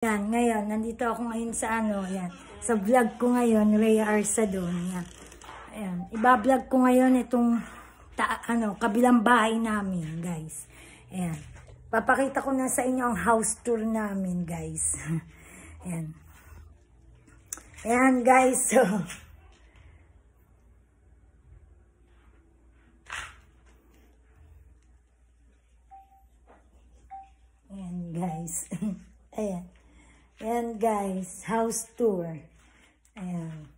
Yan, ngayon, nandito ako ngayon sa yan. Sa vlog ko ngayon, Rhea Arsadon, yan. Ayan, iba-vlog ko ngayon itong, kabilang bahay namin, guys. Ayan. Papakita ko na sa inyo ang house tour namin, guys. Ayan. Ayan, guys, so. Ayan, guys. Ayan. Ayan guys, house tour. Ayan.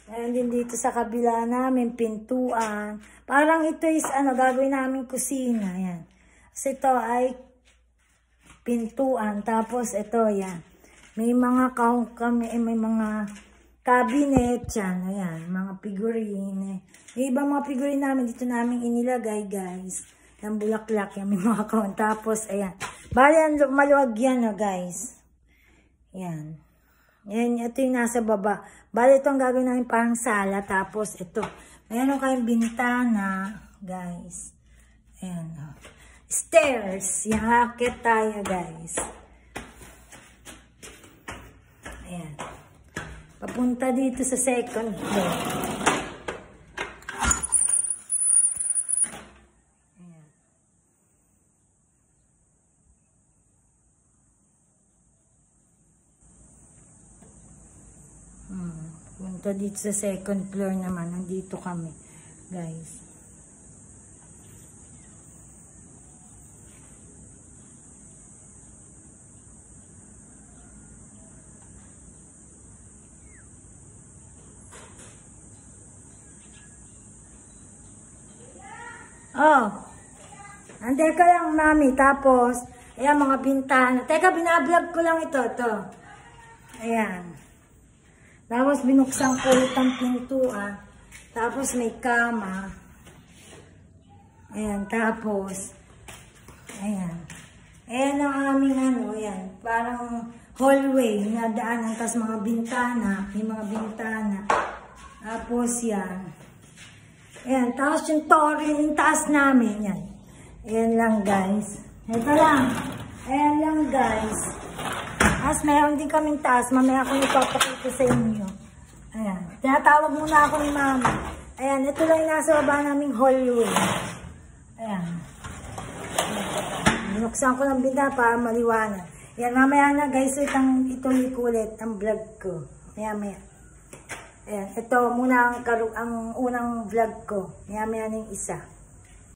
Ayan din dito sa kabila namin, pintuan. Parang ito is gagawin namin kusina. Ayan. Kasi ito ay pintuan. Tapos ito, yan. May mga may mga cabinet yan. Ayan, mga figurine. May ibang mga figurine namin dito namin inilagay guys. Yung bulaklak, yan, may mga kahon. Tapos, ayan. Bali, maluwag yan, guys. Yan. Yan, ito yung nasa baba. Bali, ito ang gagawin namin parang sala. Tapos, ito. Mayroon kayong bintana, guys. Ayan, stairs. Yan, akit tayo, guys. Ayan. Papunta dito sa second floor. Punta dito sa second floor naman. Nandito kami, guys. Oh. Ande ka lang, mami. Tapos, ayan mga bintana. Teka, binablog ko lang ito. Ayan. Tapos binuksan ko ulit ang pintuan. Tapos may kama. Ayan, tapos. Ayan. Ayan ang aming ayan. Parang hallway na daanan. Tapos mga bintana. May mga bintana. Tapos yan. Ayan, tapos yung yung taas namin. Yan. Ayan lang guys. Ito lang. Ayan lang guys. As mayroon din kaming taas. Mamaya ako ipapakita sa inyo. Ayan. Tinatawag muna ako ni mama. Ayan. Ito lang yung nasa baba naming hallway. Ayan. Binuksan ko ng binta para maliwanag. Ayan. Mamaya na guys. Ituloy ko ulit ang vlog ko. Maya. Ayan. Ito muna ang unang vlog ko. Maya na yung isa.